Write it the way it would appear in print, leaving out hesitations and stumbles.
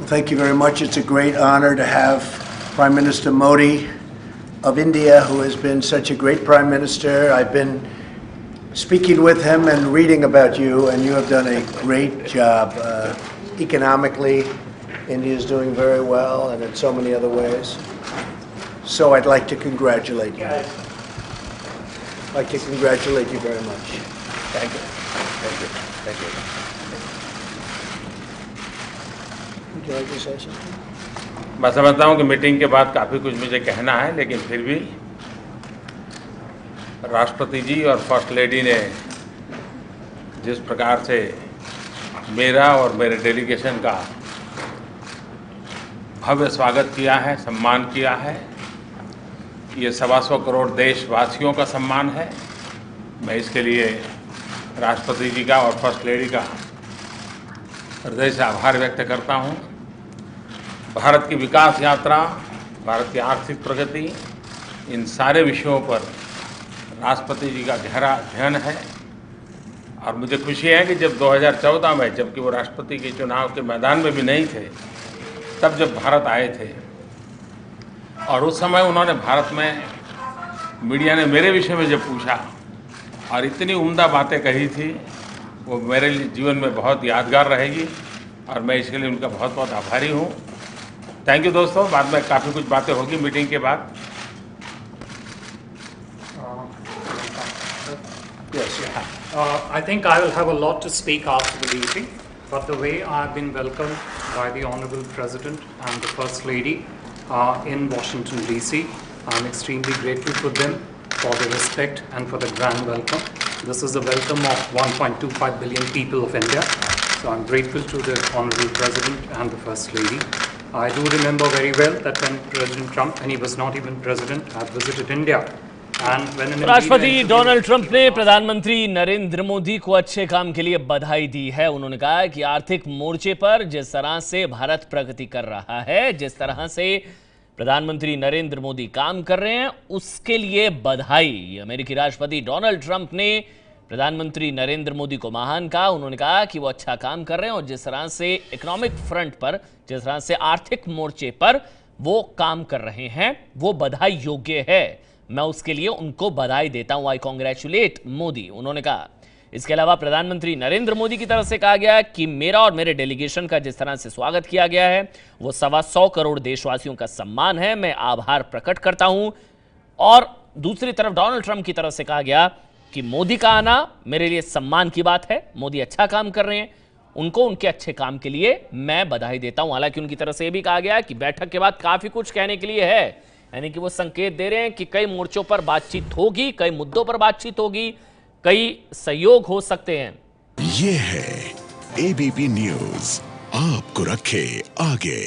thank you very much. It's a great honor to have Prime Minister Modi of India, who has been such a great Prime Minister. I've been speaking with him and reading about you, and you have done a great job economically. India is doing very well, and in so many other ways. So I'd like to congratulate you. I'd like to congratulate you very much. Thank you. Thank you. Thank you. Would you like to say something? मैं समझता हूं कि meeting के बाद काफ़ी कुछ मुझे कहना है, लेकिन फिर भी राष्ट्रपति जी और फर्स्ट लेडी ने जिस प्रकार से मेरा और मेरे डेलीगेशन का भव्य स्वागत किया है, सम्मान किया है, ये 125 करोड़ देशवासियों का सम्मान है। मैं इसके लिए राष्ट्रपति जी का और फर्स्ट लेडी का हृदय से आभार व्यक्त करता हूं। भारत की विकास यात्रा, भारत की आर्थिक प्रगति, इन सारे विषयों पर राष्ट्रपति जी का गहरा अध्ययन है और मुझे खुशी है कि जब 2014 में, जबकि वो राष्ट्रपति के चुनाव के मैदान में भी नहीं थे, तब जब भारत आए थे और उस समय उन्होंने भारत में मीडिया ने मेरे विषय में जब पूछा और इतनी उम्दा बातें कही थी, वो मेरे जीवन में बहुत यादगार रहेगी और मैं इसके लिए उनका बहुत बहुत आभारी हूँ। थैंक यू दोस्तों। बाद में काफ़ी कुछ बातें होगी मीटिंग के बाद। I think I will have a lot to speak after the meeting, but the way I have been welcomed by the Honorable President and the First Lady in Washington DC, I am extremely grateful for them for the respect and for the grand welcome. This is the welcome of 1.25 billion people of India, so I am grateful to the Honorable President and the First Lady. I do remember very well that when President Trump, and he was not even president, had visited India. राष्ट्रपति Donald Trump ने प्रधानमंत्री नरेंद्र मोदी को अच्छे काम के लिए बधाई दी है। उन्होंने कहा कि आर्थिक मोर्चे पर जिस तरह से भारत प्रगति कर रहा है, जिस तरह से प्रधानमंत्री नरेंद्र मोदी काम कर रहे हैं, उसके लिए बधाई। अमेरिकी राष्ट्रपति डोनाल्ड ट्रंप ने प्रधानमंत्री नरेंद्र मोदी को महान कहा। उन्होंने कहा कि वो अच्छा काम कर रहे हैं और जिस तरह से इकोनॉमिक फ्रंट पर, जिस तरह से आर्थिक मोर्चे पर वो काम कर रहे हैं, वो बधाई योग्य है। मैं उसके लिए उनको बधाई देता हूं। आई कांग्रेचुलेट मोदी, उन्होंने कहा। इसके अलावा प्रधानमंत्री नरेंद्र मोदी की तरफ से कहा गया कि मेरा और मेरे डेलीगेशन का जिस तरह से स्वागत किया गया है, वो 125 करोड़ देशवासियों का सम्मान है। मैं आभार प्रकट करता हूं। और दूसरी तरफ डोनाल्ड ट्रंप की तरफ से कहा गया कि मोदी का आना मेरे लिए सम्मान की बात है। मोदी अच्छा काम कर रहे हैं, उनको उनके अच्छे काम के लिए मैं बधाई देता हूं। हालांकि उनकी तरफ से यह भी कहा गया कि बैठक के बाद काफी कुछ कहने के लिए है, यानी कि वो संकेत दे रहे हैं कि कई मोर्चों पर बातचीत होगी, कई मुद्दों पर बातचीत होगी, कई सहयोग हो सकते हैं। ये है एबीपी न्यूज़, आपको रखे आगे।